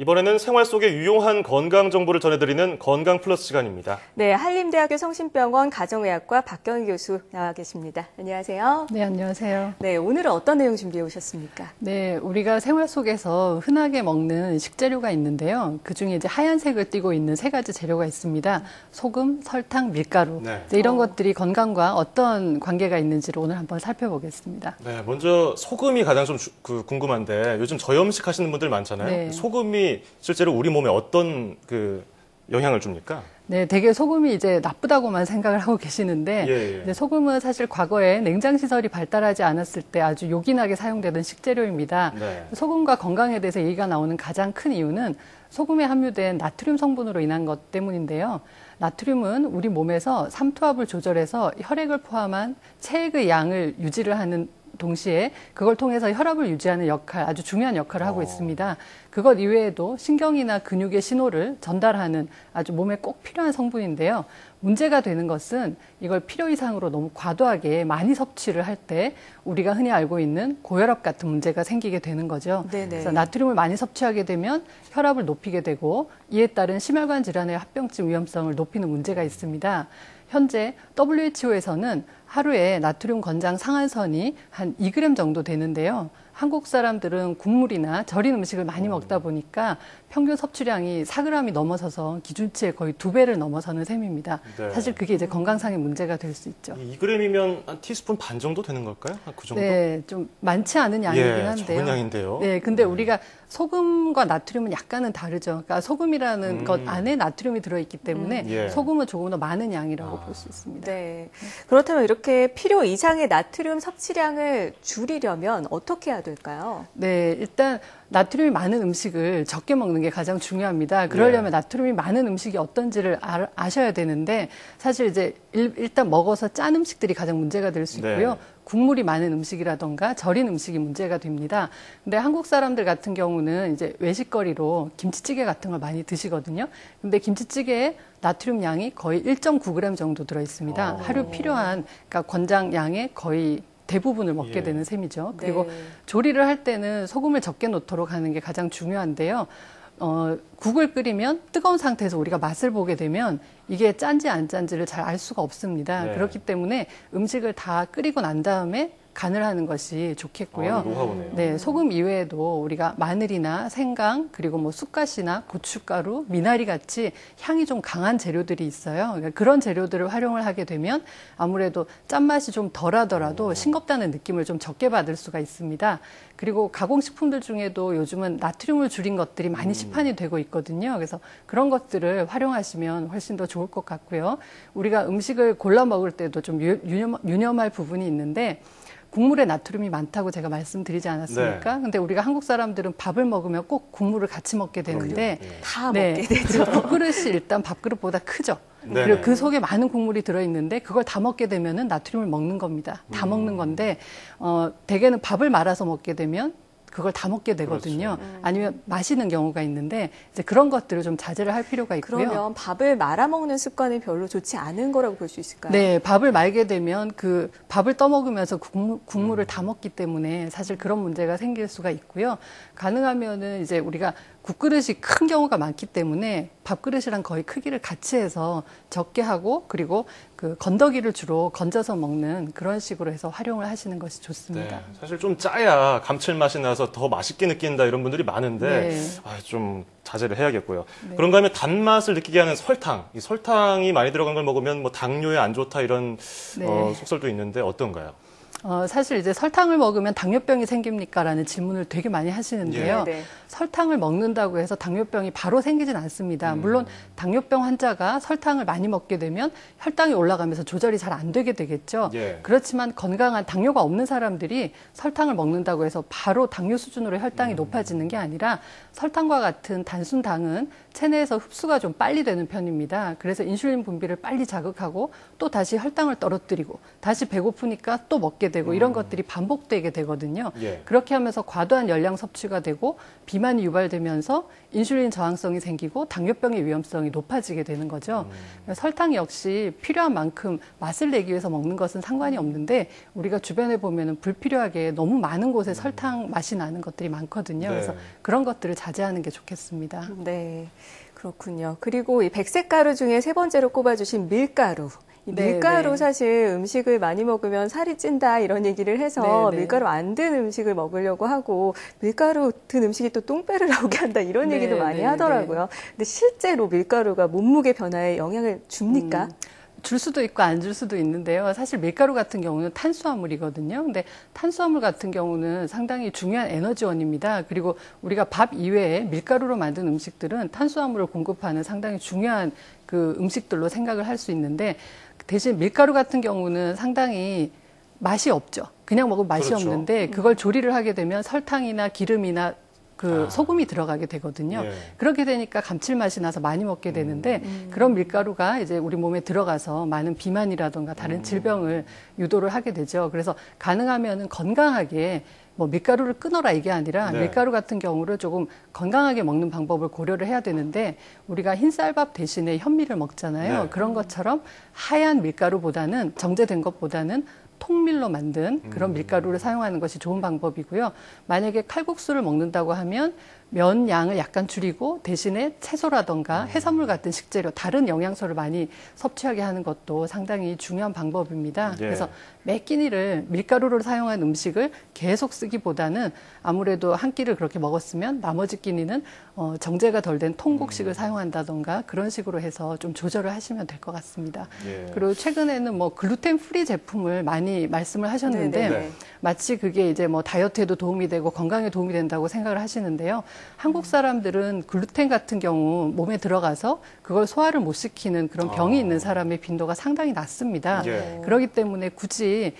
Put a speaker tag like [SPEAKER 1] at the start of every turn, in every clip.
[SPEAKER 1] 이번에는 생활 속에 유용한 건강 정보를 전해드리는 건강 플러스 시간입니다.
[SPEAKER 2] 네, 한림대학교 성심병원 가정의학과 박경희 교수 나와 계십니다. 안녕하세요.
[SPEAKER 3] 네, 안녕하세요.
[SPEAKER 2] 네, 오늘은 어떤 내용 준비해 오셨습니까?
[SPEAKER 3] 네, 우리가 생활 속에서 흔하게 먹는 식재료가 있는데요. 그중에 이제 하얀색을 띠고 있는 세 가지 재료가 있습니다. 소금, 설탕, 밀가루.
[SPEAKER 1] 네.
[SPEAKER 3] 이런 것들이 건강과 어떤 관계가 있는지를 오늘 한번 살펴보겠습니다.
[SPEAKER 1] 네, 먼저 소금이 가장 좀 궁금한데 요즘 저염식 하시는 분들 많잖아요.
[SPEAKER 3] 네.
[SPEAKER 1] 소금이 실제로 우리 몸에 어떤 영향을 줍니까?
[SPEAKER 3] 네, 되게 소금이 이제 나쁘다고만 생각을 하고 계시는데,
[SPEAKER 1] 예.
[SPEAKER 3] 소금은 사실 과거에 냉장시설이 발달하지 않았을 때 아주 요긴하게 사용되던 식재료입니다.
[SPEAKER 1] 네.
[SPEAKER 3] 소금과 건강에 대해서 얘기가 나오는 가장 큰 이유는 소금에 함유된 나트륨 성분으로 인한 것 때문인데요. 나트륨은 우리 몸에서 삼투압을 조절해서 혈액을 포함한 체액의 양을 유지를 하는 동시에 그걸 통해서 혈압을 유지하는 역할, 아주 중요한 역할을 하고 있습니다. 그것 이외에도 신경이나 근육의 신호를 전달하는 아주 몸에 꼭 필요한 성분인데요. 문제가 되는 것은 이걸 필요 이상으로 너무 과도하게 많이 섭취를 할 때 우리가 흔히 알고 있는 고혈압 같은 문제가 생기게 되는 거죠.
[SPEAKER 2] 네네.
[SPEAKER 3] 그래서 나트륨을 많이 섭취하게 되면 혈압을 높이게 되고 이에 따른 심혈관 질환의 합병증 위험성을 높이는 문제가 있습니다. 현재 WHO에서는 하루에 나트륨 권장 상한선이 한 2g 정도 되는데요. 한국 사람들은 국물이나 절인 음식을 많이 먹다 보니까 평균 섭취량이 4g이 넘어서서 기준치의 거의 2배를 넘어서는 셈입니다.
[SPEAKER 1] 네.
[SPEAKER 3] 사실 그게 이제 건강상의 문제가 될 수 있죠.
[SPEAKER 1] 2g이면 한 티스푼 반 정도 되는 걸까요? 그 정도?
[SPEAKER 3] 네, 좀 많지 않은 양이긴 한데요.
[SPEAKER 1] 적은 양인데요.
[SPEAKER 3] 네, 근데 우리가 소금과 나트륨은 약간은 다르죠. 그러니까 소금이라는 것 안에 나트륨이 들어있기 때문에
[SPEAKER 1] 예.
[SPEAKER 3] 소금은 조금 더 많은 양이라고 볼 수 있습니다.
[SPEAKER 2] 네. 그렇다면 이렇게 필요 이상의 나트륨 섭취량을 줄이려면 어떻게 해야 될까요?
[SPEAKER 3] 네, 일단 나트륨이 많은 음식을 적게 먹는 게 가장 중요합니다. 그러려면 나트륨이 많은 음식이 어떤지를 아셔야 되는데 사실 이제 일단 먹어서 짠 음식들이 가장 문제가 될 수 있고요.
[SPEAKER 1] 네.
[SPEAKER 3] 국물이 많은 음식이라던가 절인 음식이 문제가 됩니다. 근데 한국 사람들 같은 경우는 이제 외식거리로 김치찌개 같은 걸 많이 드시거든요. 근데 김치찌개에 나트륨 양이 거의 1.9g 정도 들어 있습니다. 하루 필요한 그러니까 권장 양의 거의 대부분을 먹게 되는 셈이죠. 그리고 조리를 할 때는 소금을 적게 넣도록 하는 게 가장 중요한데요. 국을 끓이면 뜨거운 상태에서 우리가 맛을 보게 되면 이게 짠지 안 짠지를 잘 알 수가 없습니다.
[SPEAKER 1] 네.
[SPEAKER 3] 그렇기 때문에 음식을 다 끓이고 난 다음에 간을 하는 것이 좋겠고요.
[SPEAKER 1] 노하우네요.
[SPEAKER 3] 네, 소금 이외에도 우리가 마늘이나 생강 그리고 뭐 쑥갓이나 고춧가루, 미나리 같이 향이 좀 강한 재료들이 있어요. 그러니까 그런 재료들을 활용을 하게 되면 아무래도 짠맛이 좀 덜하더라도 싱겁다는 느낌을 좀 적게 받을 수가 있습니다. 그리고 가공식품들 중에도 요즘은 나트륨을 줄인 것들이 많이 시판이 되고 있거든요. 그래서 그런 것들을 활용하시면 훨씬 더 좋을 것 같고요. 우리가 음식을 골라 먹을 때도 좀 유념할 부분이 있는데 국물에 나트륨이 많다고 제가 말씀드리지 않았습니까? 근데 우리가 한국 사람들은 밥을 먹으면 꼭 국물을 같이 먹게 되는데
[SPEAKER 2] 다 먹게 되죠.
[SPEAKER 3] 밥그릇이 일단 밥그릇보다 크죠.
[SPEAKER 1] 네네.
[SPEAKER 3] 그리고 그 속에 많은 국물이 들어있는데 그걸 다 먹게 되면은 나트륨을 먹는 겁니다. 다 먹는 건데 대개는 밥을 말아서 먹게 되면 그걸 다 먹게 되거든요. 아니면 마시는 경우가 있는데 이제 그런 것들을 좀 자제를 할 필요가 있고요.
[SPEAKER 2] 그러면 밥을 말아 먹는 습관이 별로 좋지 않은 거라고 볼 수 있을까요?
[SPEAKER 3] 네, 밥을 말게 되면 그 밥을 떠먹으면서 국물을 다 먹기 때문에 사실 그런 문제가 생길 수가 있고요. 가능하면은 이제 우리가 국그릇이 큰 경우가 많기 때문에 밥그릇이랑 거의 크기를 같이 해서 적게 하고 그리고 그 건더기를 주로 건져서 먹는 그런 식으로 해서 활용을 하시는 것이 좋습니다.
[SPEAKER 1] 네, 사실 좀 짜야 감칠맛이 나서 더 맛있게 느낀다 이런 분들이 많은데 좀 자제를 해야겠고요. 그런가 하면 단맛을 느끼게 하는 설탕. 이 설탕이 많이 들어간 걸 먹으면 뭐 당뇨에 안 좋다 이런 속설도 있는데 어떤가요?
[SPEAKER 3] 사실 이제 설탕을 먹으면 당뇨병이 생깁니까? 라는 질문을 되게 많이 하시는데요. 설탕을 먹는다고 해서 당뇨병이 바로 생기진 않습니다. 물론 당뇨병 환자가 설탕을 많이 먹게 되면 혈당이 올라가면서 조절이 잘 안 되게 되겠죠. 그렇지만 건강한 당뇨가 없는 사람들이 설탕을 먹는다고 해서 바로 당뇨 수준으로 혈당이 높아지는 게 아니라 설탕과 같은 단순당은 체내에서 흡수가 좀 빨리 되는 편입니다. 그래서 인슐린 분비를 빨리 자극하고 또 다시 혈당을 떨어뜨리고 다시 배고프니까 또 먹게 되고 이런 것들이 반복되게 되거든요.
[SPEAKER 1] 예.
[SPEAKER 3] 그렇게 하면서 과도한 열량 섭취가 되고 비만이 유발되면서 인슐린 저항성이 생기고 당뇨병의 위험성이 높아지게 되는 거죠. 설탕 역시 필요한 만큼 맛을 내기 위해서 먹는 것은 상관이 없는데 우리가 주변에 보면은 불필요하게 너무 많은 곳에 설탕 맛이 나는 것들이 많거든요.
[SPEAKER 1] 네.
[SPEAKER 3] 그래서 그런 것들을 자제하는 게 좋겠습니다.
[SPEAKER 2] 네, 그렇군요. 그리고 이 백색 가루 중에 세 번째로 꼽아주신 밀가루. 이
[SPEAKER 3] 네,
[SPEAKER 2] 밀가루
[SPEAKER 3] 네.
[SPEAKER 2] 사실 음식을 많이 먹으면 살이 찐다 이런 얘기를 해서
[SPEAKER 3] 네, 네.
[SPEAKER 2] 밀가루 안 든 음식을 먹으려고 하고 밀가루 든 음식이 또 똥배를 나오게 한다 이런
[SPEAKER 3] 네,
[SPEAKER 2] 얘기도 많이
[SPEAKER 3] 네,
[SPEAKER 2] 하더라고요. 근데 실제로 밀가루가 몸무게 변화에 영향을 줍니까?
[SPEAKER 3] 줄 수도 있고 안 줄 수도 있는데요. 사실 밀가루 같은 경우는 탄수화물이거든요. 근데 탄수화물 같은 경우는 상당히 중요한 에너지원입니다. 그리고 우리가 밥 이외에 밀가루로 만든 음식들은 탄수화물을 공급하는 상당히 중요한 그 음식들로 생각을 할 수 있는데 대신 밀가루 같은 경우는 상당히 맛이 없죠. 그냥 먹으면 맛이
[SPEAKER 1] 그렇죠.
[SPEAKER 3] 없는데 그걸 조리를 하게 되면 설탕이나 기름이나 그 소금이 들어가게 되거든요.
[SPEAKER 1] 예.
[SPEAKER 3] 그렇게 되니까 감칠맛이 나서 많이 먹게 되는데 그런 밀가루가 이제 우리 몸에 들어가서 많은 비만이라든가 다른 질병을 유도를 하게 되죠. 그래서 가능하면은 건강하게 뭐 밀가루를 끊어라 이게 아니라
[SPEAKER 1] 네.
[SPEAKER 3] 밀가루 같은 경우를 조금 건강하게 먹는 방법을 고려를 해야 되는데 우리가 흰쌀밥 대신에 현미를 먹잖아요.
[SPEAKER 1] 네.
[SPEAKER 3] 그런 것처럼 하얀 밀가루보다는 정제된 것보다는 통밀로 만든 그런 밀가루를 사용하는 것이 좋은 방법이고요. 만약에 칼국수를 먹는다고 하면 면 양을 약간 줄이고 대신에 채소라던가 해산물 같은 식재료, 다른 영양소를 많이 섭취하게 하는 것도 상당히 중요한 방법입니다.
[SPEAKER 1] 예.
[SPEAKER 3] 그래서 매 끼니를 밀가루를 사용한 음식을 계속 쓰기보다는 아무래도 한 끼를 그렇게 먹었으면 나머지 끼니는 정제가 덜 된 통곡식을 사용한다던가 그런 식으로 해서 좀 조절을 하시면 될 것 같습니다.
[SPEAKER 1] 예.
[SPEAKER 3] 그리고 최근에는 뭐 글루텐 프리 제품을 많이 말씀을 하셨는데
[SPEAKER 2] 네네.
[SPEAKER 3] 마치 그게 이제 뭐 다이어트에도 도움이 되고 건강에 도움이 된다고 생각을 하시는데요. 한국 사람들은 글루텐 같은 경우 몸에 들어가서 그걸 소화를 못 시키는 그런 병이 있는 사람의 빈도가 상당히 낮습니다.
[SPEAKER 1] 예.
[SPEAKER 3] 그렇기 때문에 굳이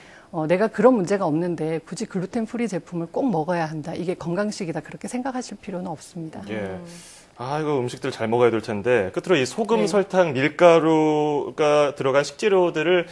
[SPEAKER 3] 내가 그런 문제가 없는데 굳이 글루텐 프리 제품을 꼭 먹어야 한다. 이게 건강식이다. 그렇게 생각하실 필요는 없습니다.
[SPEAKER 1] 예. 아, 이거 음식들 잘 먹어야 될 텐데 끝으로 이 소금,
[SPEAKER 3] 네.
[SPEAKER 1] 설탕, 밀가루가 들어간 식재료들을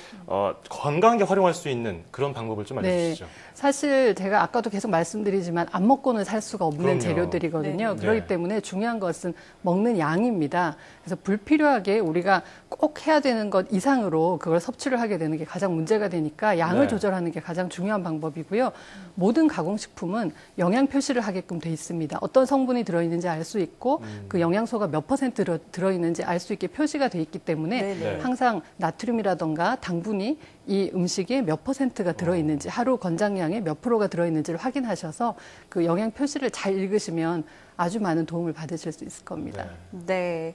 [SPEAKER 1] 건강하게 활용할 수 있는 그런 방법을 좀 알려주시죠.
[SPEAKER 3] 사실 제가 아까도 계속 말씀드리지만 안 먹고는 살 수가 없는
[SPEAKER 1] 그럼요.
[SPEAKER 3] 재료들이거든요.
[SPEAKER 2] 네.
[SPEAKER 3] 그렇기
[SPEAKER 1] 네.
[SPEAKER 3] 때문에 중요한 것은 먹는 양입니다. 그래서 불필요하게 우리가 꼭 해야 되는 것 이상으로 그걸 섭취를 하게 되는 게 가장 문제가 되니까 양을
[SPEAKER 1] 네.
[SPEAKER 3] 조절하는 게 가장 중요한 방법이고요. 모든 가공식품은 영양 표시를 하게끔 돼 있습니다. 어떤 성분이 들어있는지 알 수 있고 그 영양소가 몇 퍼센트 들어있는지 알 수 있게 표시가 돼 있기 때문에
[SPEAKER 2] 네네.
[SPEAKER 3] 항상 나트륨이라던가 당분이 이 음식에 몇 퍼센트가 들어있는지 하루 권장량에 몇 프로가 들어있는지를 확인하셔서 그 영양 표시를 잘 읽으시면 아주 많은 도움을 받으실 수 있을 겁니다.
[SPEAKER 2] 네.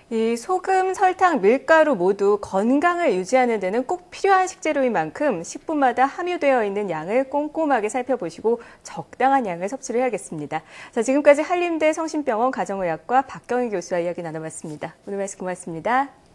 [SPEAKER 2] 이 소금, 설탕, 밀가루 모두 건강을 유지하는 데는 꼭 필요한 식재료인 만큼 식품마다 함유되어 있는 양을 꼼꼼하게 살펴보시고 적당한 양을 섭취를 해야겠습니다. 자, 지금까지 한림대 성심병원 가정의학과 박경희 교수와 이야기 나눠봤습니다. 오늘 말씀 고맙습니다.